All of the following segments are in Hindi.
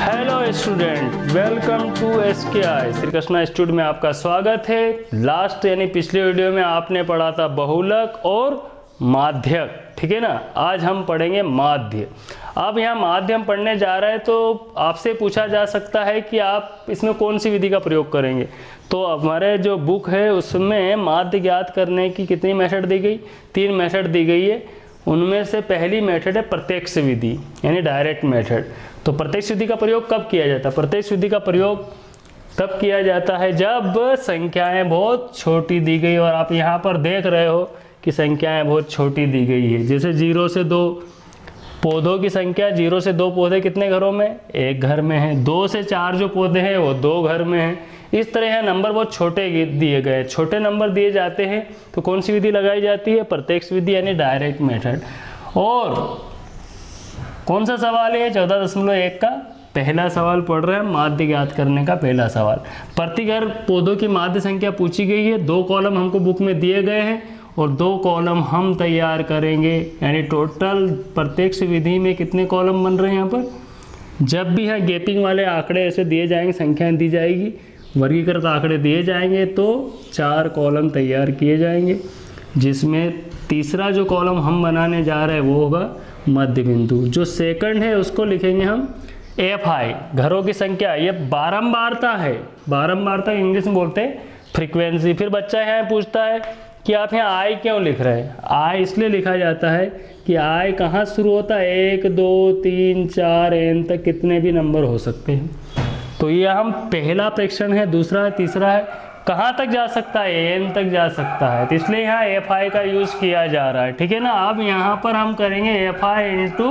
Hello student, welcome to SKI Shri Krishna institute में आपका स्वागत है। लास्ट यानी पिछले वीडियो में आपने पढ़ा था बहुलक और माध्यक, ठीक है ना। आज हम पढ़ेंगे माध्य। अब यहाँ माध्य हम पढ़ने जा रहे हैं तो आपसे पूछा जा सकता है कि आप इसमें कौन सी विधि का प्रयोग करेंगे। तो हमारे जो बुक है उसमें माध्य ज्ञात करने की कितनी मेथड दी गई, 3 मेथड दी गई है। उनमें से पहली मेथड है प्रत्यक्ष विधि यानी डायरेक्ट मेथड। तो प्रत्यक्ष विधि का प्रयोग कब किया जाता है? प्रत्यक्ष विधि का प्रयोग तब किया जाता है जब संख्याएं बहुत छोटी दी गई और आप यहाँ पर देख रहे हो कि संख्याएं बहुत छोटी दी गई है। जैसे 0 से 2 पौधों की संख्या, 0 से 2 पौधे कितने घरों में? एक घर में है। 2 से 4 जो पौधे हैं वो 2 घर में हैं। इस तरह यहाँ नंबर बहुत छोटे दिए गए, छोटे नंबर दिए जाते हैं तो कौन सी विधि लगाई जाती है? प्रत्यक्ष विधि यानी डायरेक्ट मेथड। और कौन सा सवाल है? 14.1 का पहला सवाल पढ़ रहे हैं, माध्य ज्ञात करने का पहला सवाल। प्रति घर पौधों की माध्य संख्या पूछी गई है। 2 कॉलम हमको बुक में दिए गए हैं और 2 कॉलम हम तैयार करेंगे। यानी टोटल प्रत्यक्ष विधि में कितने कॉलम बन रहे हैं यहाँ पर? जब भी यहाँ गैपिंग वाले आंकड़े ऐसे दिए जाएंगे, संख्याएं दी जाएगी, वर्गीकृत आंकड़े दिए जाएंगे तो 4 कॉलम तैयार किए जाएंगे, जिसमें तीसरा जो कॉलम हम बनाने जा रहे हैं वो होगा मध्य बिंदु। जो सेकंड है उसको लिखेंगे हम FI, घरों की संख्या। ये बारंबारता है, बारंबारता इंग्लिश में बोलते हैं फ्रीक्वेंसी। फिर बच्चा यहाँ पूछता है कि आप यहाँ I क्यों लिख रहे हैं? I इसलिए लिखा जाता है कि I कहाँ शुरू होता है? 1 2 3 4 N तक कितने भी नंबर हो सकते हैं। तो ये हम पहला प्रेक्षण है, दूसरा है, तीसरा है, कहाँ तक जा सकता है? N तक जा सकता है। तो इसलिए यहाँ FI का यूज़ किया जा रहा है, ठीक है ना। अब यहाँ पर हम करेंगे FI इंटू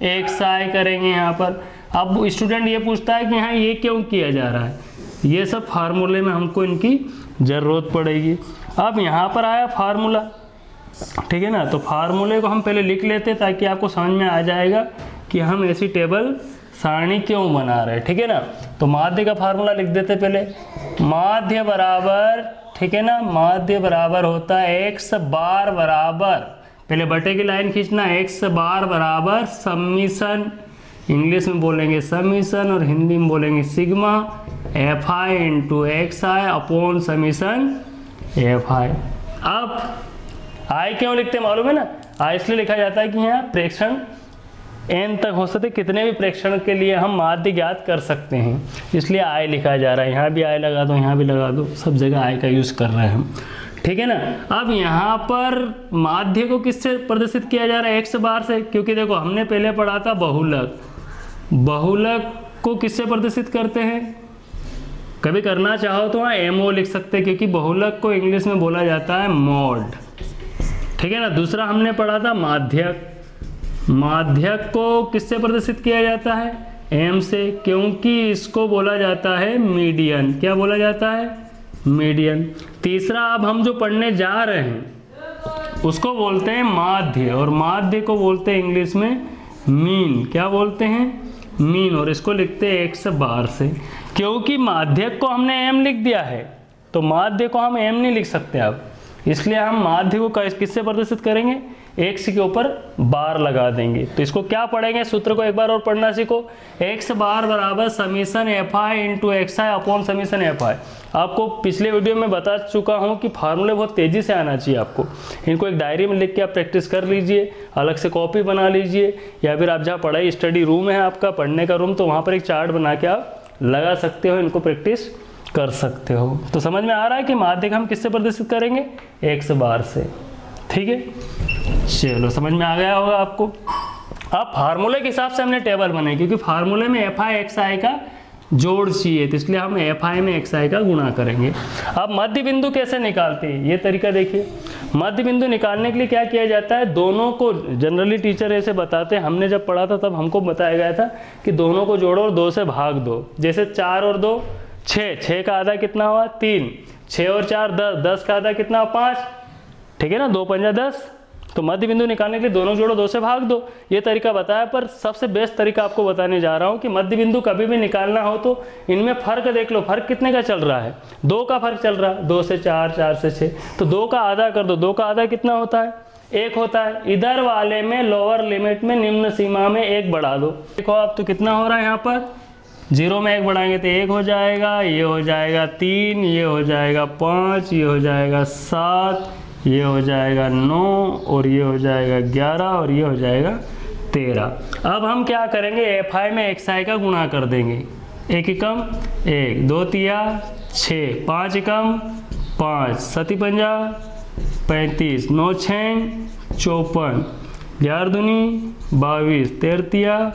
XI करेंगे यहाँ पर। अब स्टूडेंट ये पूछता है कि यहाँ ये क्यों किया जा रहा है? ये सब फार्मूले में हमको इनकी ज़रूरत पड़ेगी। अब यहाँ पर आया फार्मूला, ठीक है ना। तो फार्मूले को हम पहले लिख लेते ताकि आपको समझ में आ जाएगा कि हम ऐसी टेबल सारणी क्यों बना रहे हैं, ठीक है ना। तो माध्य का फार्मूला लिख देते पहले। माध्य बराबर, ठीक है ना, माध्य बराबर होता है x बार बराबर, पहले बटे की लाइन खींचना, x बार बराबर समीशन, इंग्लिश में बोलेंगे समीशन और हिंदी में बोलेंगे sigma FI into XI upon summation FI। अब I क्यों लिखते हैं मालूम है ना? I इसलिए लिखा जाता है कि यहाँ प्रेक्षण N तक हो सकते, कितने भी प्रेक्षण के लिए हम माध्य ज्ञात कर सकते हैं, इसलिए I लिखा जा रहा है। यहाँ भी I लगा दो, यहाँ भी लगा दो, सब जगह I का यूज़ कर रहे हैं हम, ठीक है ना। अब यहाँ पर माध्य को किससे प्रदर्शित किया जा रहा है? X बार से, क्योंकि देखो हमने पहले पढ़ा था बहुलक। बहुलक को किससे प्रदर्शित करते हैं? कभी करना चाहो तो वहाँ MO लिख सकते हैं, क्योंकि बहुलक को इंग्लिश में बोला जाता है मॉड, ठीक है ना। दूसरा हमने पढ़ा था माध्यक। माध्यक को किससे प्रदर्शित किया जाता है? M से, क्योंकि इसको बोला जाता है मीडियन। क्या बोला जाता है? मीडियन। तीसरा अब हम जो पढ़ने जा रहे हैं उसको बोलते हैं माध्य, और माध्य को बोलते हैं इंग्लिश में मीन। क्या बोलते हैं? मीन। और इसको लिखते हैं x बार से। क्योंकि माध्यक को हमने M लिख दिया है तो माध्य को हम M नहीं लिख सकते अब, इसलिए हम माध्य को किससे प्रदर्शित करेंगे? x के ऊपर बार लगा देंगे। तो इसको क्या पढ़ेंगे? सूत्र को एक बार और पढ़ना सीखो। x बार बराबर summation FI into XI upon summation FI। आपको पिछले वीडियो में बता चुका हूँ कि फार्मूले बहुत तेज़ी से आना चाहिए आपको। इनको एक डायरी में लिख के आप प्रैक्टिस कर लीजिए, अलग से कॉपी बना लीजिए, या फिर आप जहाँ पढ़ाई स्टडी रूम है आपका, पढ़ने का रूम, तो वहाँ पर एक चार्ट बना के आप लगा सकते हो, इनको प्रैक्टिस कर सकते हो। तो समझ में आ रहा है कि माध्य हम किससे प्रदर्शित करेंगे? X बार से, ठीक है। चलो समझ में आ गया होगा आपको। अब फार्मूले के हिसाब से हमने टेबल बनाई, क्योंकि फार्मूले में FI XI का जोड़ चाहिए, तो इसलिए हम FI में XI का गुणा करेंगे। अब मध्य बिंदु कैसे निकालते हैं ये तरीका देखिए। मध्य बिंदु निकालने के लिए क्या किया जाता है? दोनों को जनरली टीचर ऐसे बताते हैं, हमने जब पढ़ा था तब हमको बताया गया था कि दोनों को जोड़ो और 2 से भाग दो। जैसे 4 और 2 6, 6 का आधा कितना हुआ? 3, 6 और 4 10, 10 का आधा कितना? 5, ठीक है ना, 2 पंजा 10। तो मध्य बिंदु निकालने के लिए दोनों जोड़ो, 2 से भाग दो। ये तरीका बताया, पर सबसे बेस्ट तरीका आपको बताने जा रहा हूँ कि मध्य बिंदु कभी भी निकालना हो तो इनमें फर्क देख लो। फर्क कितने का चल रहा है? 2 का फर्क चल रहा है, 2 से 4, 4 से 6। तो 2 का आधा कर दो, 2 का आधा कितना होता है? 1 होता है। इधर वाले में लोअर लिमिट में निम्न सीमा में 1 बढ़ा दो। देखो अब तो कितना हो रहा है यहाँ पर? 0 में 1 बढ़ाएंगे तो 1 हो जाएगा, ये हो जाएगा 3, ये हो जाएगा 5, ये हो जाएगा 7, ये हो जाएगा 9 और ये हो जाएगा 11 और ये हो जाएगा 13। अब हम क्या करेंगे, FI में XI का गुणा कर देंगे। 1 एकम 1, 2 तिया 6, 5 एकम 5, 7 पंजा 35, 9 6 54, 11 दूनी 22, 13 तिया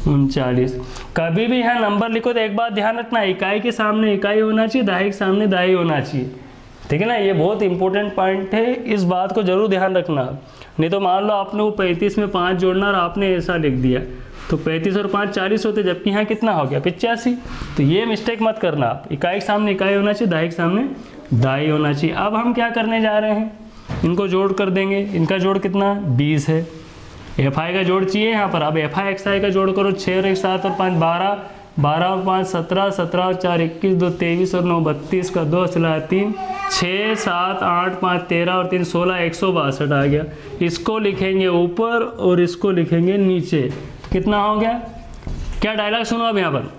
39। कभी भी यहाँ नंबर लिखो तो एक बात ध्यान रखना, इकाई के सामने इकाई होना चाहिए, दहाई के सामने दहाई होना चाहिए, ठीक है ना। ये बहुत इंपॉर्टेंट पॉइंट है, इस बात को जरूर ध्यान रखना। नहीं तो मान लो आपने वो 35 में 5 जोड़ना और आपने ऐसा लिख दिया तो 35 और 5 40 होते, जबकि यहाँ कितना हो गया 85। तो ये मिस्टेक मत करना आप, इकाई के सामने इकाई होना चाहिए, दहाई के सामने दहाई होना चाहिए। अब हम क्या करने जा रहे हैं, इनको जोड़ कर देंगे। इनका जोड़ कितना 20 है, FI का जोड़ चाहिए यहाँ पर। अब FI XI का जोड़ करो, 6 और 1 7 और 5 12, 12 और 5 17, 17 और 4 21, 2 23 और 9 32 का 2 सिला 3, 6 7 8 5 13 और 3 16, 162 आ गया। इसको लिखेंगे ऊपर और इसको लिखेंगे नीचे। कितना हो गया, क्या डायलॉग सुनो अब यहाँ पर,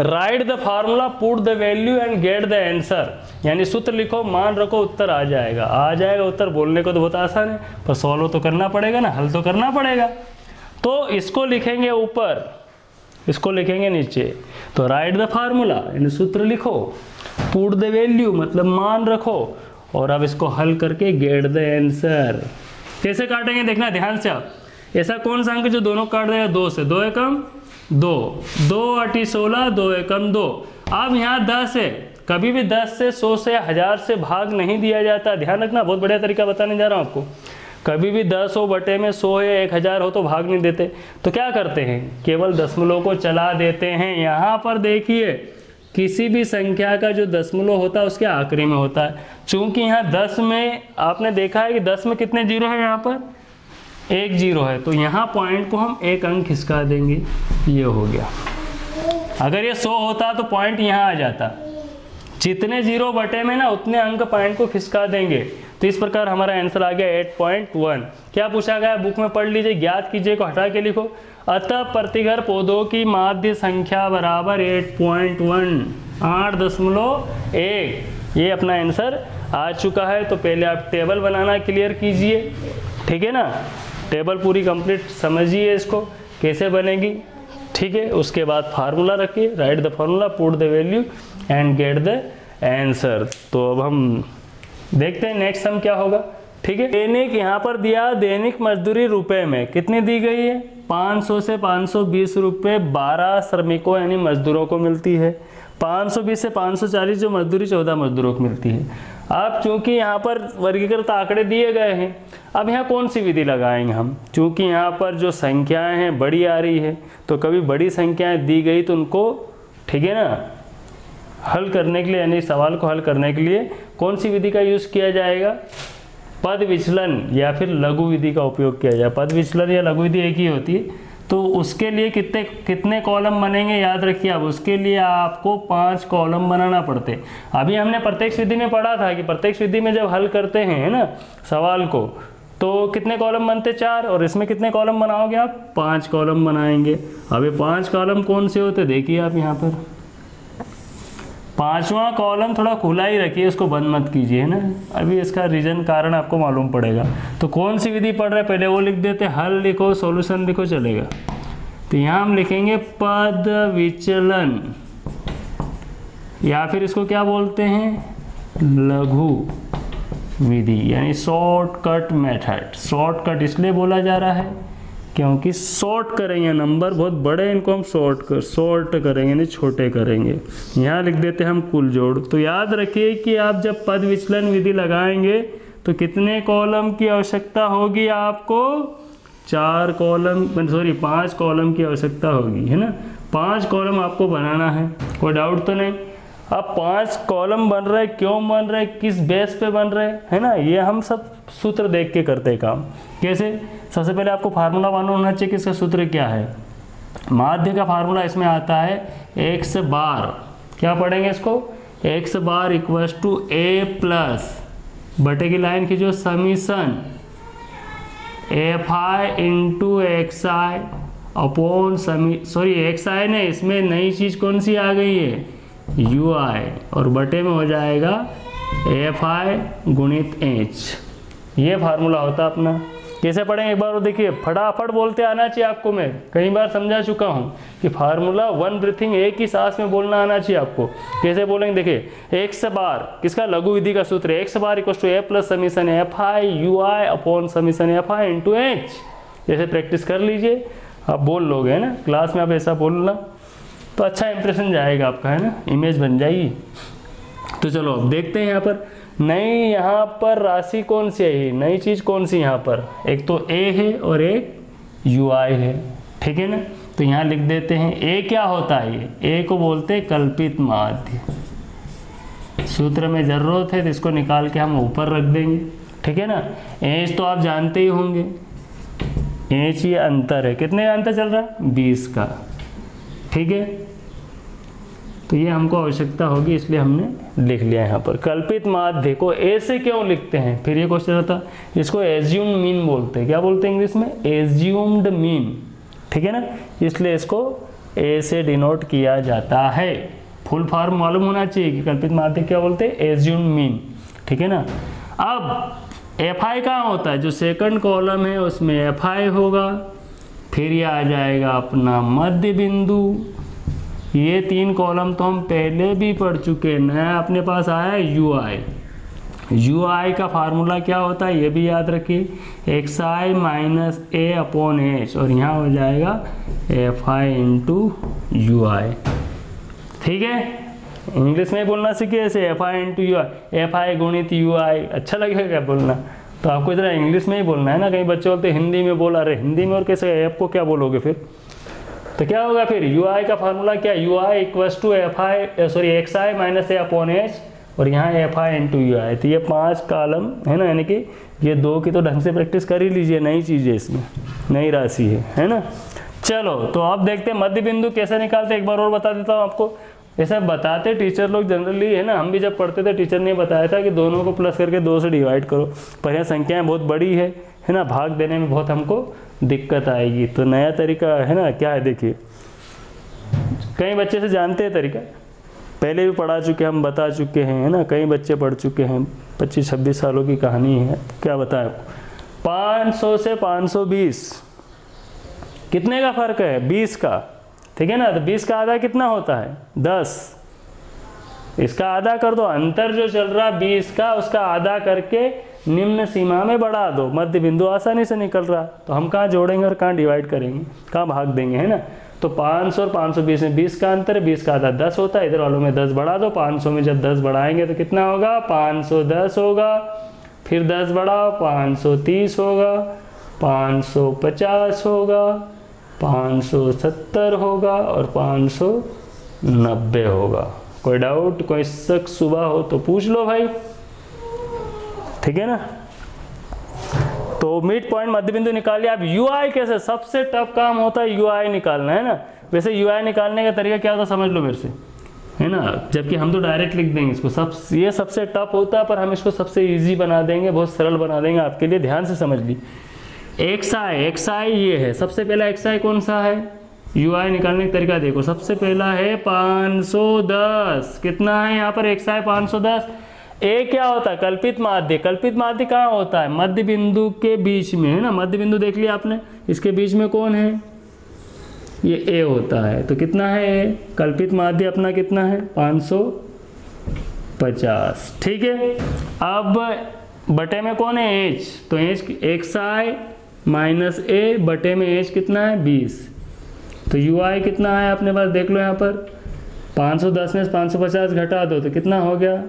right the formula, put the value and get the answer. यानी सूत्र लिखो, मान रखो, उत्तर आ जाएगा। आ जाएगा उत्तर, बोलने को तो बहुत आसान है, पर सॉल्व तो करना पड़ेगा ना, हल तो करना पड़ेगा। तो इसको लिखेंगे ऊपर, इसको लिखेंगे नीचे। तो राइट द फार्मूला यानी सूत्र लिखो, पुट द वैल्यू मतलब मान रखो, और अब इसको हल करके गेट द आंसर। कैसे काटेंगे देखना ध्यान से आप। ऐसा कौन सा अंक जो दोनों काट देगा 2 से, 2 एकम 2, 2 8 16, 2 एकम 2। अब यहाँ 10 है, कभी भी 10 से 100 से 1000 से भाग नहीं दिया जाता, ध्यान रखना। बहुत बढ़िया तरीका बताने जा रहा हूँ आपको। कभी भी 10 हो बटे में 100 है, 1000 हो तो भाग नहीं देते। तो क्या करते हैं, केवल दशमलव को चला देते हैं। यहाँ पर देखिए, किसी भी संख्या का जो दशमलव होता है उसके आखिरी में होता है। चूंकि यहाँ 10 में आपने देखा है कि 10 में कितने जीरो है, यहाँ पर 1 जीरो है, तो यहाँ पॉइंट को हम 1 अंक खिसका देंगे, ये हो गया। अगर ये 100 होता तो पॉइंट यहाँ आ जाता। जितने जीरो बटे में ना उतने अंक पॉइंट को खिसका देंगे। तो इस प्रकार हमारा आंसर आ गया 8.1। क्या पूछा गया बुक में पढ़ लीजिए, ज्ञात कीजिए को हटा के लिखो। अतः प्रतिघर पौधों की माध्य संख्या बराबर 8.1, 8.1। ये अपना आंसर आ चुका है। तो पहले आप टेबल बनाना क्लियर कीजिए, ठीक है ना। टेबल पूरी कंप्लीट समझिए, इसको कैसे बनेगी, ठीक है। उसके बाद फार्मूला रखिए, right the formula, put the value and get the answer. तो अब हम देखते हैं नेक्स्ट सम क्या होगा, ठीक है। दैनिक यहाँ पर दिया, दैनिक मजदूरी रुपए में कितनी दी गई है, 500 से 520 रुपये 12 श्रमिकों यानी मजदूरों को मिलती है। 520 से 540 जो मजदूरी 14 मजदूरों को मिलती है। अब चूंकि यहाँ पर वर्गीकृत आंकड़े दिए गए हैं, अब यहाँ कौन सी विधि लगाएंगे हम, चूंकि यहाँ पर जो संख्याएं हैं बड़ी आ रही है, तो कभी बड़ी संख्याएं दी गई तो उनको, ठीक है ना, हल करने के लिए यानी सवाल को हल करने के लिए कौन सी विधि का यूज़ किया जाएगा, पद विचलन या फिर लघु विधि का उपयोग किया जाए। पद विचलन या लघु विधि एक ही होती है। तो उसके लिए कितने कॉलम बनेंगे याद रखिए। अब उसके लिए आपको 5 कॉलम बनाना पड़ते। अभी हमने प्रत्यक्ष विधि में पढ़ा था कि प्रत्यक्ष विधि में जब हल करते हैं, है ना, सवाल को, तो कितने कॉलम बनते 4, और इसमें कितने कॉलम बनाओगे आप, 5 कॉलम बनाएंगे। अब ये 5 कॉलम कौन से होते देखिए आप यहाँ पर। 5वां कॉलम थोड़ा खुला ही रखिए, उसको बंद मत कीजिए, है ना। अभी इसका रीजन कारण आपको मालूम पड़ेगा। तो कौन सी विधि पढ़ रहे हैं पहले वो लिख देते, हल लिखो, सॉल्यूशन लिखो, चलेगा। तो यहाँ हम लिखेंगे पद विचलन, या फिर इसको क्या बोलते हैं, लघु विधि यानी शॉर्टकट मेथड। शॉर्टकट इसलिए बोला जा रहा है क्योंकि शॉर्ट करेंगे, नंबर बहुत बड़े, इनको हम शॉर्ट करेंगे यानी छोटे करेंगे। यहाँ लिख देते हैं हम कुल जोड़। तो याद रखिए कि आप जब पद विचलन विधि लगाएंगे तो कितने कॉलम की आवश्यकता होगी आपको, 5 कॉलम की आवश्यकता होगी, है ना। 5 कॉलम आपको बनाना है, कोई डाउट तो नहीं। अब 5 कॉलम बन रहे, क्यों बन रहे, किस बेस पे बन रहे, है ना, ये हम सब सूत्र देख के करते हैं काम। कैसे, सबसे पहले आपको फार्मूला मालूम होना चाहिए कि इसका सूत्र क्या है। माध्य का फार्मूला इसमें आता है x बार, क्या पढ़ेंगे इसको, x बार इक्वल्स टू a प्लस बटे की लाइन की जो summation fi into xi upon x i ने, इसमें नई चीज़ कौन सी आ गई है, यू आई, और बटे में हो जाएगा एफ आई गुणित एच। ये फार्मूला होता अपना। कैसे पढ़ेंगे एक बार वो देखिए, फटाफट बोलते आना चाहिए आपको। मैं कई बार समझा चुका हूँ कि फार्मूला वन ब्रीथिंग, एक ही सांस में बोलना आना चाहिए आपको। कैसे बोलेंगे देखिए, एक्स बार किसका, लघु विधि का सूत्र है, x bar equal to a plus summation f i u i upon summation f i into h. जैसे प्रैक्टिस कर लीजिए, आप बोल लोगे, है ना, क्लास में आप ऐसा बोलना तो अच्छा इंप्रेशन जाएगा आपका, है ना, इमेज बन जाएगी। तो चलो अब देखते हैं यहाँ पर नई, यहाँ पर राशि कौन सी है, नई चीज़ कौन सी यहाँ पर, एक तो ए है और एक यू आई है, ठीक है ना। तो यहाँ लिख देते हैं ए क्या होता है, ये ए को बोलते हैं कल्पित माध्य। सूत्र में जरूरत है तो इसको निकाल के हम ऊपर रख देंगे, ठीक है ना। एच तो आप जानते ही होंगे, एच ये अंतर है, कितने का अंतर चल रहा है, 20 का, ठीक है। तो ये हमको आवश्यकता होगी, इसलिए हमने लिख लिया यहाँ पर। कल्पित माध्य को ए से क्यों लिखते हैं, फिर ये क्वेश्चन आता, इसको एज्यूम्ड मीन बोलते हैं। क्या बोलते हैं इंग्लिश में, एज्यूम्ड मीन, ठीक है ना, इसलिए इसको ए से डिनोट किया जाता है। फुल फॉर्म मालूम होना चाहिए कि कल्पित माध्य क्या बोलते हैं, एज्यूम्ड मीन, ठीक है ना। अब एफ आई कहाँ होता है, जो सेकंड कॉलम है उसमें एफ आई होगा, फिर ये आ जाएगा अपना मध्य बिंदु। ये 3 कॉलम तो हम पहले भी पढ़ चुके हैं, नया अपने पास आया यू आई। यू आई का फार्मूला क्या होता है ये भी याद रखिए, x i minus a upon h, और यहाँ हो जाएगा एफ आई इंटू यू आई, ठीक है। इंग्लिश में बोलना सीखिए ऐसे, F i into u I, F I गुणित यू आई, अच्छा लगेगा क्या बोलना, तो आपको इतना इंग्लिश में ही बोलना है ना। कई बच्चे बोलते हिंदी में बोला, अरे हिंदी में और कैसे, एफ को क्या बोलोगे फिर, तो क्या होगा फिर, यू आई का फार्मूला क्या, u i equals to f i sorry x i minus a upon h, और यहाँ f i into u i. तो ये 5 कॉलम है ना, यानी कि ये 2 की तो ढंग से प्रैक्टिस कर ही लीजिए, नई चीज़ है इसमें, नई राशि है ना। चलो तो आप देखते हैं मध्य बिंदु कैसे निकालते, एक बार और बता देता हूँ आपको। ऐसा बताते टीचर लोग जनरली, है ना, हम भी जब पढ़ते थे टीचर ने बताया था कि दोनों को प्लस करके 2 से डिवाइड करो, पर यहाँ संख्याएँ बहुत बड़ी है ना, भाग देने में बहुत हमको दिक्कत आएगी। तो नया तरीका है ना, क्या है देखिए, कई बच्चे से जानते हैं तरीका, पहले भी पढ़ा चुके, हम बता चुके हैं, है ना, कई बच्चे पढ़ चुके हैं, 25-26 सालों की कहानी है। क्या बताएं, 500 से 520 कितने का फर्क है, 20 का, ठीक है ना। तो 20 का आधा कितना होता है, 10, इसका आधा कर दो, अंतर जो चल रहा 20 का उसका आधा करके निम्न सीमा में बढ़ा दो, मध्य बिंदु आसानी से निकल रहा। तो हम कहाँ जोड़ेंगे और कहाँ डिवाइड करेंगे, कहाँ भाग देंगे, है ना। तो 500 और 520 में 20 का अंतर है, 20 का आधा 10 होता है, इधर वालों में 10 बढ़ा दो, 500 में जब 10 बढ़ाएंगे तो कितना होगा, 510 होगा, फिर 10 बढ़ाओ 530 होगा, 550 होगा, 570 होगा और 590 होगा। कोई डाउट, कोई शक सुबह हो तो पूछ लो भाई, ठीक है ना। तो मिड पॉइंट मध्य बिंदु निकालिए। अब यू आई कैसे, सबसे टफ काम होता है यू आई निकालना, है ना। वैसे यू आई निकालने का तरीका क्या होता समझ लो मेरे से, है ना, जबकि हम तो डायरेक्ट लिख देंगे इसको, ये सबसे टफ होता है, पर हम इसको सबसे इजी बना देंगे, बहुत सरल बना देंगे आपके लिए, ध्यान से समझ ली। एक्स आई ये है, सबसे पहला एक्स आई कौन सा है, यू आई निकालने का तरीका देखो, सबसे पहला है 510, कितना है यहाँ पर एक्स आई 510। ए क्या होता है, कल्पित माध्य। कल्पित माध्य कहाँ होता है, मध्य बिंदु के बीच में, है ना, मध्य बिंदु देख लिया आपने, इसके बीच में कौन है, ये ए होता है। तो कितना है कल्पित माध्य अपना, कितना है 550, ठीक है। अब बटे में कौन है, एच, तो एच एक्स आई माइनस ए, बटे में एच कितना है 20। तो यू आई कितना है अपने पास देख लो, यहाँ पर 510 में 550 घटा दो तो कितना हो गया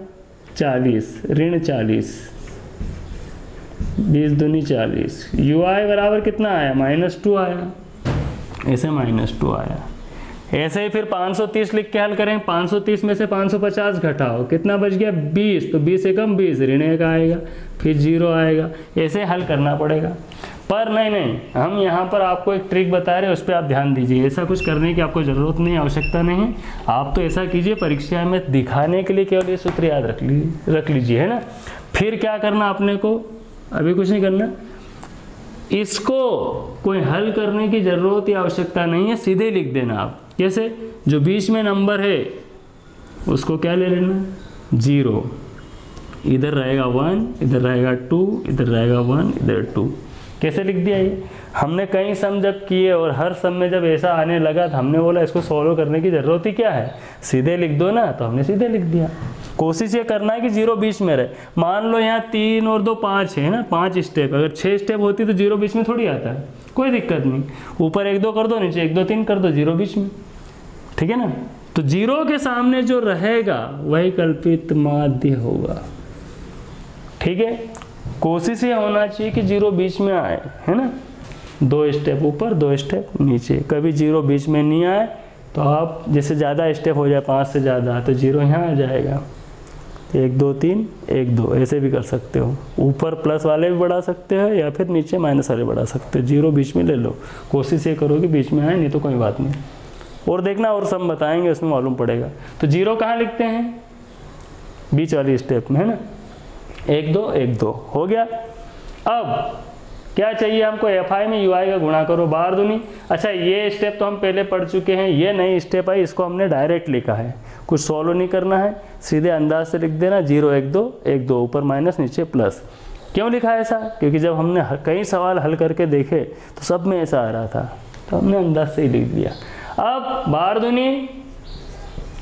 40, ऋण 40, 20 दूनी 40। यू आई बराबर कितना आया, -2 आया, ऐसे -2 आया। ऐसे ही फिर 530 लिख के हल करें, 530 में से 550 घटाओ, कितना बच गया 20, तो 20 एकम 20, ऋण 1 आएगा, फिर 0 आएगा। ऐसे हल करना पड़ेगा। पर नहीं, हम यहाँ पर आपको एक ट्रिक बता रहे हैं, उस पर आप ध्यान दीजिए। ऐसा कुछ करने की आपको ज़रूरत नहीं, आवश्यकता नहीं है। आप तो ऐसा कीजिए, परीक्षा में दिखाने के लिए केवल ये सूत्र याद रख लीजिए, है ना। फिर क्या करना आपने को, अभी कुछ नहीं करना, इसको कोई हल करने की ज़रूरत या आवश्यकता नहीं है, सीधे लिख देना आप। कैसे? जो बीच में नंबर है उसको क्या ले लेना, 0, इधर रहेगा 1, इधर रहेगा 2, इधर रहेगा 1, इधर 2। कैसे लिख दिया ये? हमने कई सम जब किए और हर सम में जब ऐसा आने लगा तो हमने बोला इसको सॉल्व करने की ज़रूरत ही क्या है, सीधे लिख दो ना, तो हमने सीधे लिख दिया। कोशिश ये करना है कि 0 बीच में रहे। मान लो यहाँ 3 और 2 5 है ना, 5 स्टेप, अगर 6 स्टेप होती तो 0 बीच में थोड़ी आता है, कोई दिक्कत नहीं। ऊपर 1 2 कर दो, नीचे 1 2 3 कर दो, 0 बीच में, ठीक है ना। तो 0 के सामने जो रहेगा वही कल्पित माध्य होगा, ठीक है। कोशिश ये होना चाहिए कि 0 बीच में आए, है ना। 2 स्टेप ऊपर 2 स्टेप नीचे, कभी 0 बीच में नहीं आए तो आप जैसे ज़्यादा स्टेप हो जाए 5 से ज़्यादा तो 0 यहाँ आ जाएगा। 1 2 3 1 2 ऐसे भी कर सकते हो, ऊपर प्लस वाले भी बढ़ा सकते हो या फिर नीचे माइनस वाले बढ़ा सकते हो। 0 बीच में ले लो, कोशिश ये करो कि बीच में आए, नहीं तो कोई बात नहीं। और देखना और सब बताएंगे उसमें मालूम पड़ेगा। तो 0 कहाँ लिखते हैं, बीच वाली स्टेप में, है ना। 1 2 1 2 हो गया। अब क्या चाहिए हमको, FI में UI का गुणा करो, बार दूनी। अच्छा ये स्टेप तो हम पहले पढ़ चुके हैं, ये नई स्टेप है, इसको हमने डायरेक्ट लिखा है, कुछ सॉल्व नहीं करना है, सीधे अंदाज से लिख देना 0 1 2 1 2, ऊपर माइनस नीचे प्लस। क्यों लिखा है ऐसा, क्योंकि जब हमने कई सवाल हल करके देखे तो सब में ऐसा आ रहा था, तो हमने अंदाज से ही लिख दिया। अब बार दूनी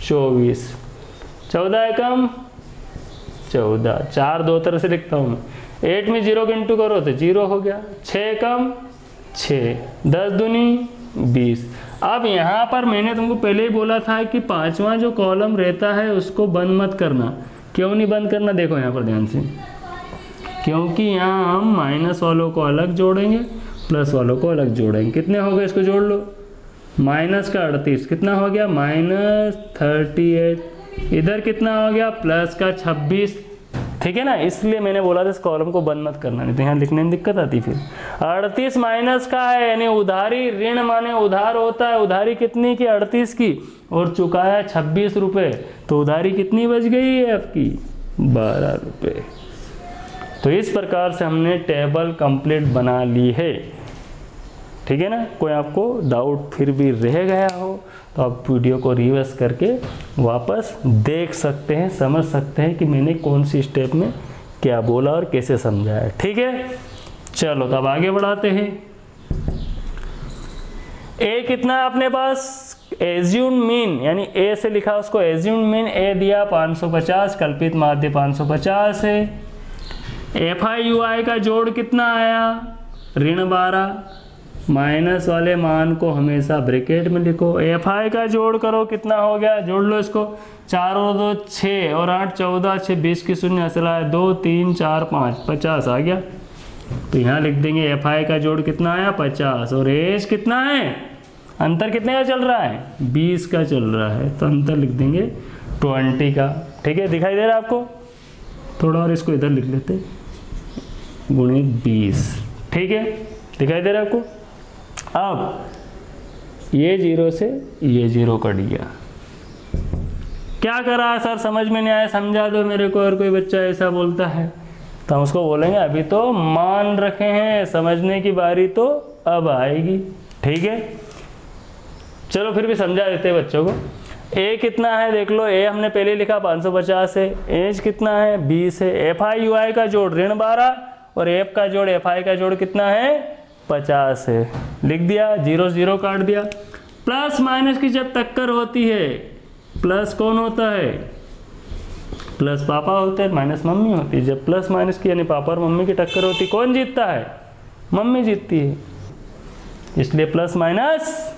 24, 14 एकम 14, 4 दो तरह से लिखता हूँ मैं। 8 में 0 के इंटू करो तो 0 हो गया, 6 कम 6, 10 दूनी 20। अब यहाँ पर मैंने तुमको पहले ही बोला था कि 5वां जो कॉलम रहता है उसको बंद मत करना। क्यों नहीं बंद करना, देखो यहाँ पर ध्यान से, क्योंकि यहाँ हम माइनस वालों को अलग जोड़ेंगे, प्लस वालों को अलग जोड़ेंगे। कितने हो गए, इसको जोड़ लो। माइनस का 38 कितना हो गया, -38। इधर कितना हो गया, प्लस का 26, ठीक है ना। इसलिए मैंने बोला था इस कॉलम को बंद मत करना, नहीं तो यहाँ लिखने में दिक्कत आती। फिर 38 माइनस का है, यानी उधारी, ऋण माने उधार होता है। उधारी कितनी की, 38 की, और चुकाया 26 रुपये, तो उधारी कितनी बच गई है आपकी, 12 रुपये। तो इस प्रकार से हमने टेबल कंप्लीट बना ली है, ठीक है ना। कोई आपको डाउट फिर भी रह गया हो तो आप वीडियो को रिवर्स करके वापस देख सकते हैं, समझ सकते हैं कि मैंने कौन सी स्टेप में क्या बोला और कैसे समझाया, ठीक है। चलो तब आगे बढ़ाते हैं। ए कितना है अपने पास, एज्यूम मीन, यानी ए से लिखा उसको एज्यूम मीन। ए दिया 550, कल्पित माध्य 550 है। FI UI का जोड़ कितना आया, ऋण 12, माइनस वाले मान को हमेशा ब्रैकेट में लिखो। FI का जोड़ करो, कितना हो गया, जोड़ लो इसको। 4 और 2 6 और 8 14, 6 20 की शून्य असला है 2 3 4 5, 50 आ गया। तो यहाँ लिख देंगे FI का जोड़ कितना आया, 50, और एज कितना है, अंतर कितने का चल रहा है, 20 का चल रहा है, तो अंतर लिख देंगे 20 का, ठीक है। दिखाई दे रहा है आपको, थोड़ा और इसको इधर लिख लेते, गुणे 20, ठीक है, दिखाई दे रहा है आपको। अब ये 0 से ये 0 कट गया। क्या करा सर, समझ में नहीं आया, समझा दो मेरे को। और कोई बच्चा ऐसा बोलता है तो हम उसको बोलेंगे अभी तो मान रखे हैं, समझने की बारी तो अब आएगी, ठीक है। चलो फिर भी समझा देते हैं बच्चों को। ए कितना है देख लो, ए हमने पहले लिखा 550 है, एज कितना है 20 है। FI UI का जोड़ ऋण 12 और एफ का जोड़ FI का जोड़ कितना है 50 है, लिख दिया। 0 0 काट दिया। प्लस माइनस की जब टक्कर होती है, प्लस कौन होता है, प्लस पापा होते हैं, माइनस मम्मी होती है। जब प्लस माइनस की यानी पापा और मम्मी की टक्कर होती है, कौन जीतता है, मम्मी जीतती है। इसलिए प्लस माइनस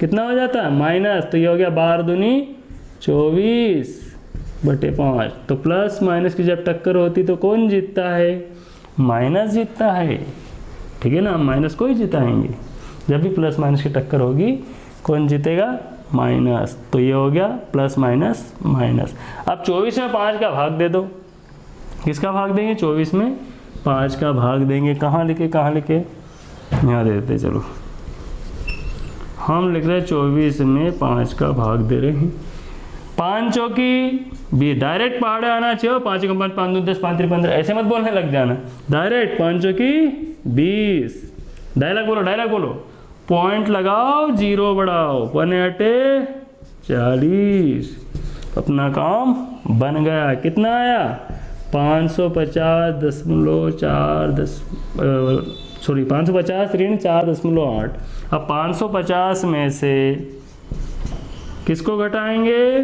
कितना हो जाता है, माइनस। तो ये हो गया 12 दूनी 24/5। तो प्लस माइनस की जब टक्कर होती तो कौन जीतता है, माइनस जीतता है, ठीक है ना। माइनस को ही जिताएंगे, जब भी प्लस माइनस की टक्कर होगी कौन जीतेगा, माइनस। तो ये हो गया प्लस माइनस माइनस। अब 24 में 5 का भाग दे दो। किसका भाग देंगे, 24 में 5 का भाग देंगे। कहाँ लिखे, यहाँ दे देते। चलो हम लिख रहे हैं 24 में 5 का भाग दे रहे हैं। 5 चौकी 20, डायरेक्ट पहाड़े आना चाहिए। 5 का 5 5 10 5 3 15 ऐसे मत बोलने लग जाना, डायरेक्ट 5 चौकी 20, डायलॉग बोलो, डायलॉग बोलो। पॉइंट लगाओ, जीरो बढ़ाओ, 1 × 40। अपना काम बन गया। कितना आया? 550 ऋण 4.8। अब 550 में से किसको घटाएंगे?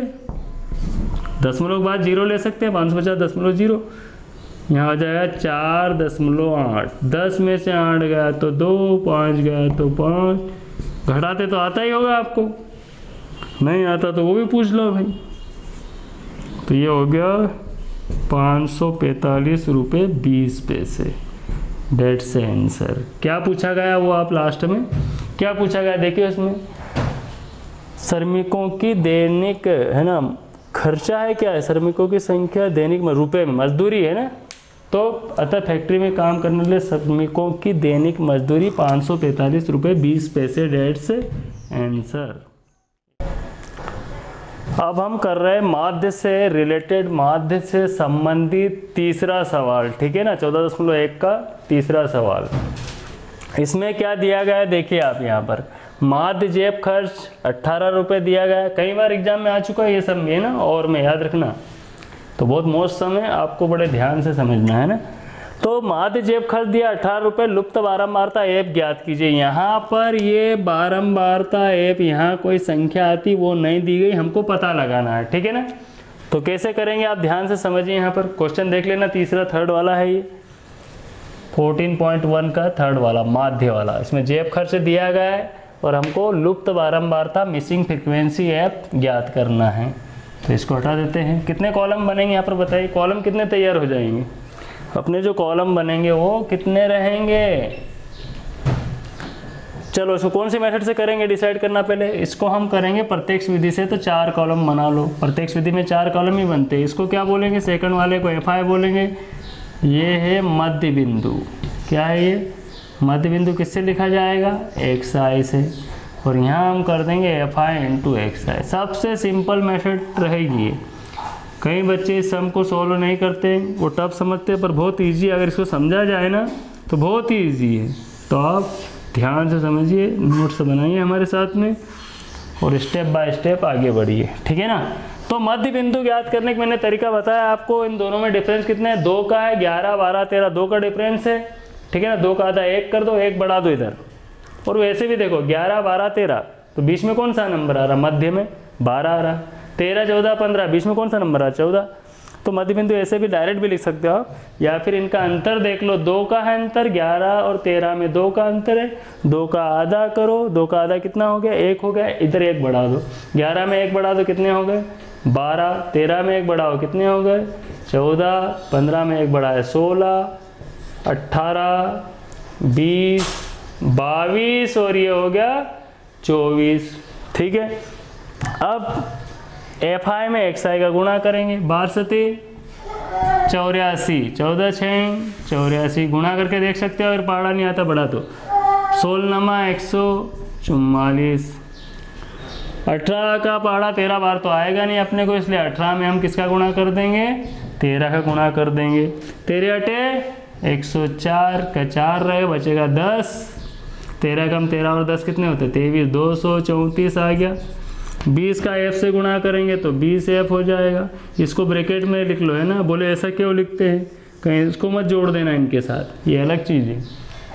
दशमलव के बाद जीरो ले सकते हैं, 550.0। यहाँ आ जाएगा 4.8। 10 में से 8 गया तो 2, 5 गया तो 5। घटाते तो आता ही होगा आपको, नहीं आता तो वो भी पूछ लो भाई। तो ये हो गया 545 रुपये 20 पैसे। That's answer. क्या पूछा गया वो आप लास्ट में क्या पूछा गया देखिए उसमें, श्रमिकों की दैनिक है ना खर्चा है, क्या है? श्रमिकों की संख्या दैनिक में रुपए में, मजदूरी है ना। तो अतः फैक्ट्री में काम करने वाले श्रमिकों की दैनिक मजदूरी 545 रुपये 20 पैसे। That's answer. अब हम कर रहे हैं माध्य से रिलेटेड, माध्य से संबंधित तीसरा सवाल, ठीक है ना। 14.1 का तीसरा सवाल। इसमें क्या दिया गया है देखिए आप यहाँ पर, माध्य जेब खर्च 18 रुपये दिया गया है। कई बार एग्जाम में आ चुका है ये सब, ये ना, और में याद रखना। तो बहुत मोस्ट समय आपको बड़े ध्यान से समझना है ना। तो माध्य जेब खर्च दिया 18 रुपये। लुप्त बारंबारता एप ज्ञात कीजिए। यहाँ पर ये बारंबारता एप, यहाँ कोई संख्या आती वो नहीं दी गई, हमको पता लगाना है, ठीक है ना। तो कैसे करेंगे आप ध्यान से समझिए। यहाँ पर क्वेश्चन देख लेना, तीसरा थर्ड वाला है ये 14.1 का थर्ड वाला माध्य वाला। इसमें जेब खर्च दिया गया है और हमको लुप्त बारंबारता मिसिंग फ्रीक्वेंसी ऐप ज्ञात करना है। तो इसको हटा देते हैं। कितने कॉलम बनेंगे यहाँ पर बताइए, कॉलम कितने तैयार हो जाएंगे? अपने जो कॉलम बनेंगे वो कितने रहेंगे? चलो इसको कौन सी मेथड से करेंगे डिसाइड करना पहले। इसको हम करेंगे प्रत्यक्ष विधि से, तो 4 कॉलम बना लो। प्रत्यक्ष विधि में 4 कॉलम ही बनते हैं। इसको क्या बोलेंगे? सेकंड वाले को FI बोलेंगे। ये है मध्य बिंदु। क्या है ये? मध्य बिंदु किससे लिखा जाएगा? XI से। और यहाँ हम कर देंगे FI × XI। सबसे सिंपल मेथड रहेगी ये। कई बच्चे इस सम को सॉल्व नहीं करते, वो टफ समझते हैं, पर बहुत इजी। अगर इसको समझा जाए ना तो बहुत ही ईजी है। तो आप ध्यान से समझिए, नोट्स बनाइए हमारे साथ में और स्टेप बाय स्टेप आगे बढ़िए, ठीक है ना। तो मध्य बिंदु ज्ञात करने का मैंने तरीका बताया आपको। इन दोनों में डिफरेंस कितने हैं? 2 का है, 11, 12, 13, 2 का डिफरेंस है, ठीक है ना। 2 का आधा 1 कर दो, 1 बढ़ा दो इधर। और वैसे भी देखो 11, 12, 13, तो बीच में कौन सा नंबर आ रहा? मध्य में 12 आ रहा। 13, 14, 15, बीच में कौन सा नंबर आ? 14। तो मध्य बिंदु ऐसे भी डायरेक्ट भी लिख सकते हो आप, या फिर इनका अंतर देख लो। 2 का है अंतर, 11 और 13 में 2 का अंतर है। 2 का आधा करो, 2 का आधा कितना हो गया? 1 हो गया। इधर 1 बढ़ा दो, 11 में 1 बढ़ा दो, कितने हो गए? 12। 13 में 1 बढ़ाओ, कितने हो गए? 14। 15 में 1 बढ़ाए 16, 18, 20, 22 और ये हो गया 24, ठीक है। अब FI में XI का गुणा करेंगे। 62, 84, 14 6 84, गुणा करके देख सकते हो। अगर पहाड़ा नहीं आता बढ़ा तो 16 144। 18 का पहाड़ा 13 बार तो आएगा नहीं अपने को, इसलिए 18 में हम किसका गुणा कर देंगे? 13 का गुणा कर देंगे। 13 8 104 का 4 रहे, बचेगा 10। 13 कम 13 और 10 कितने होते? 23, 234 आ गया। 20 का F से गुणा करेंगे तो 20F हो जाएगा। इसको ब्रैकेट में लिख लो, है ना। बोले ऐसा क्यों लिखते हैं? कहीं इसको मत जोड़ देना इनके साथ, ये अलग चीज़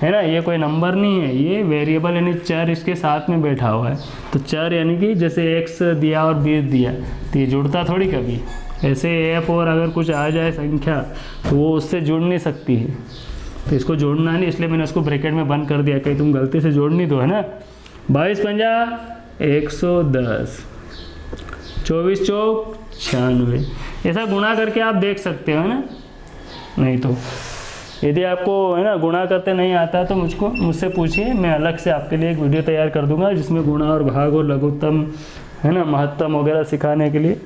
है ना। ये कोई नंबर नहीं है, ये वेरिएबल यानी चर इसके साथ में बैठा हुआ है। तो चर यानी कि जैसे x दिया और 20 दिया, तो ये जुड़ता थोड़ी कभी। ऐसे F और अगर कुछ आ जाए संख्या तो वो उससे जुड़ नहीं सकती है, तो इसको जोड़ना नहीं, इसलिए मैंने उसको ब्रैकेट में बंद कर दिया, कहीं तुम गलती से जोड़ नहीं दो, है ना। 22 पंजा 110, 24 चौक 96। ऐसा गुणा करके आप देख सकते हो, है ना। नहीं तो यदि आपको है ना गुणा करते नहीं आता तो मुझसे पूछिए, मैं अलग से आपके लिए एक वीडियो तैयार कर दूंगा जिसमें गुणा और भाग और लघुत्तम है ना महत्तम वगैरह सिखाने के लिए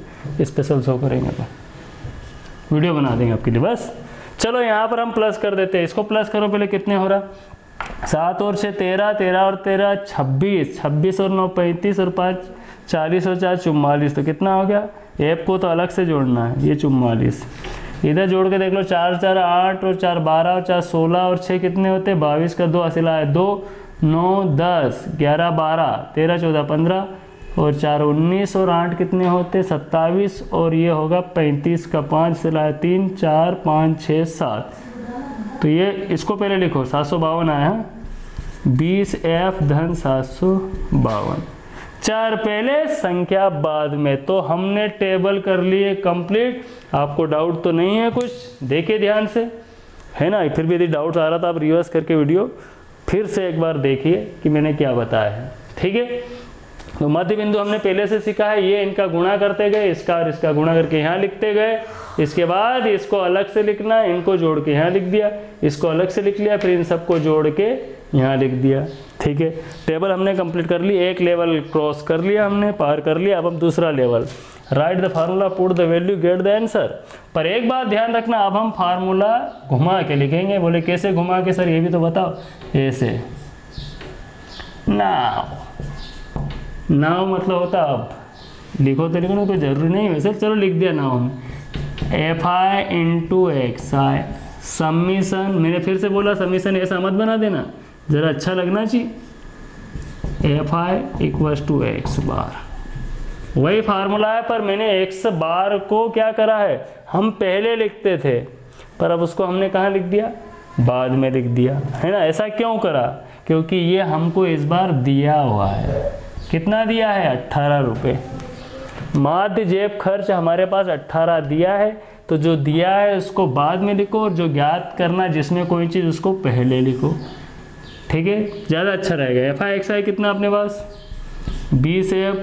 स्पेशल शो करेंगे, तो वीडियो बना देंगे आपके लिए। बस चलो यहाँ पर हम प्लस कर देते हैं। इसको प्लस करो पहले, कितने हो रहा? 7 और 6 13, 13 और 13 26, 26 और 9 35 और 5 40 और 4 44। तो कितना हो गया? ऐप को तो अलग से जोड़ना है, ये 44। इधर जोड़ के देख लो, 4 4 8 और 4 12 और 4 16 और 6 कितने होते हैं? 22 का 2 हासिल है 2, 9 10 11 12 13 14 15 और 4 19 और 8 कितने होते? 27 और ये होगा 35 का 5 सिलाया 3 4 5 6 7। तो ये इसको पहले लिखो, 752 आया, 20F धन 752, 4 पहले संख्या बाद में। तो हमने टेबल कर लिए कंप्लीट। आपको डाउट तो नहीं है कुछ? देखिए ध्यान से, है ना। फिर भी यदि डाउट आ रहा था आप रिवर्स करके वीडियो फिर से एक बार देखिए कि मैंने क्या बताया है, ठीक है। तो मध्य बिंदु हमने पहले से सीखा है, ये इनका गुणा करते गए, इसका और इसका गुणा करके यहाँ लिखते गए। इसके बाद इसको अलग से लिखना, इनको जोड़ के यहाँ लिख दिया, इसको अलग से लिख लिया, फिर इन सबको जोड़ के यहाँ लिख दिया, ठीक है। टेबल हमने कंप्लीट कर ली, एक लेवल क्रॉस कर लिया हमने, पार कर लिया। अब हम दूसरा level, right the formula, put the value, get the answer. पर एक बात ध्यान रखना, अब हम फार्मूला घुमा के लिखेंगे। बोले कैसे घुमा के सर, ये भी तो बताओ। ऐसे, नाउ मतलब होता अब, लिखो तो लिखो ना, कोई जरूरी नहीं वैसे, चलो लिख दिया now. FI into XI summation, मैंने फिर से बोला समीशन ऐसा मत बना देना, जरा अच्छा लगना चाहिए। FI इक्वल्स टू X बार, वही फार्मूला है, पर मैंने X बार को क्या करा है, हम पहले लिखते थे पर अब उसको हमने कहाँ लिख दिया? बाद में लिख दिया, है ना। ऐसा क्यों करा? क्योंकि ये हमको इस बार दिया हुआ है। कितना दिया है? 18 रुपये। माध्य जेब खर्च हमारे पास 18 दिया है, तो जो दिया है उसको बाद में लिखो, और जो ज्ञात करना जिसमें कोई चीज़ उसको पहले लिखो, ठीक है, ज़्यादा अच्छा रहेगा। FI XI कितना अपने पास? 20F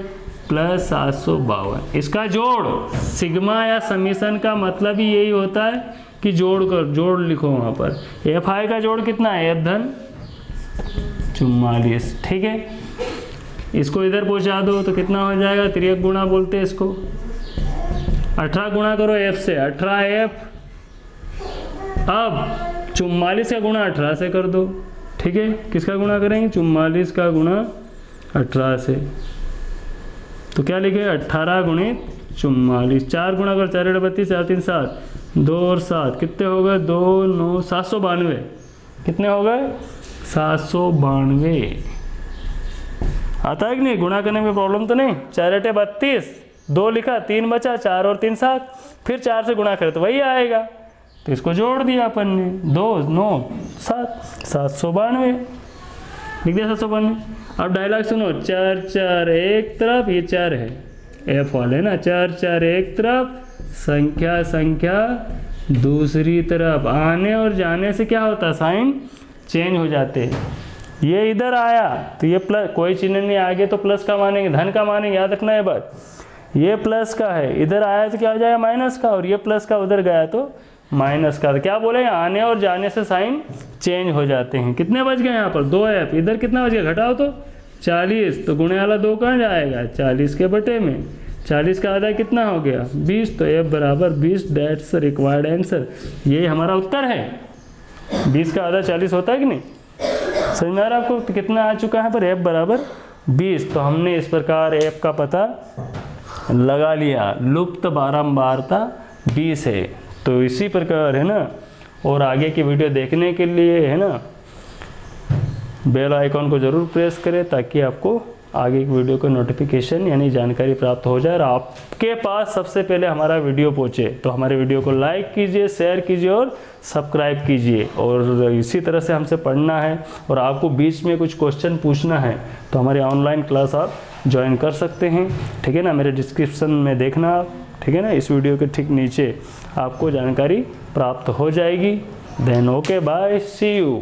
plus 752। इसका जोड़, सिग्मा या समीशन का मतलब ही यही होता है कि जोड़ लिखो वहाँ पर। FI का जोड़ कितना है? F धन 44, ठीक है। इसको इधर पहुंचा दो तो कितना हो जाएगा? तिर्यक गुणा बोलते हैं इसको। 18 गुणा करो F से, 18F। अब 44 का गुणा 18 से कर दो, ठीक है। किसका गुणा करेंगे? 44 का गुणा 18 से। तो क्या लिखे? 18 गुणित 44। 4 गुणा करो, 4 32, 4 3 7, 2 और 7 कितने हो गए? 2 9 792। कितने हो गए? 792। आता है कि नहीं? गुणा करने में प्रॉब्लम तो नहीं? 4 8 32, 2 लिखा, 3 बचा, 4 और 3 7, फिर 4 से गुणा करें तो वही आएगा। तो इसको जोड़ दिया अपन ने, 2 9 7, 792 लिख दिया, 792। अब डायलॉग सुनो, 4 4 एक तरफ, ये 4 है F वाले ना, 4 4 एक तरफ, संख्या दूसरी तरफ। आने और जाने से क्या होता है? साइन चेंज हो जाते हैं। ये इधर आया तो ये प्लस, कोई चिन्ह नहीं आगे तो प्लस का मानेंगे, धन का मानेंगे, याद रखना है बात। ये प्लस का है, इधर आया तो क्या हो जाएगा? माइनस का, और ये प्लस का उधर गया तो माइनस का। तो क्या बोलेंगे? आने और जाने से साइन चेंज हो जाते हैं। कितने बच गए यहाँ पर? 2F। इधर कितना बच गया? घटाओ तो 40, तो गुणे वाला 2 कहाँ जाएगा? 40 के बटे में। 40 का आधा कितना हो गया? 20। तो F बराबर 20, दैट्स रिक्वायर्ड आंसर। यही हमारा उत्तर है। 20 का आधा 40 होता है कि नहीं? समझ में आ रहा है आपको? तो कितना आ चुका है पर F बराबर 20। तो हमने इस प्रकार F का पता लगा लिया। लुप्त बारंबारता 20 है। तो इसी प्रकार, है ना। और आगे की वीडियो देखने के लिए, है ना, बेल आइकॉन को ज़रूर प्रेस करें ताकि आपको आगे की वीडियो का नोटिफिकेशन यानी जानकारी प्राप्त हो जाए और आपके पास सबसे पहले हमारा वीडियो पहुंचे। तो हमारे वीडियो को लाइक कीजिए, शेयर कीजिए और सब्सक्राइब कीजिए। और इसी तरह से हमसे पढ़ना है और आपको बीच में कुछ क्वेश्चन पूछना है तो हमारे ऑनलाइन क्लास आप ज्वाइन कर सकते हैं, ठीक है ना। मेरे डिस्क्रिप्शन में देखना आप, ठीक है ना। इस वीडियो के ठीक नीचे आपको जानकारी प्राप्त हो जाएगी। Then okay, bye, see you.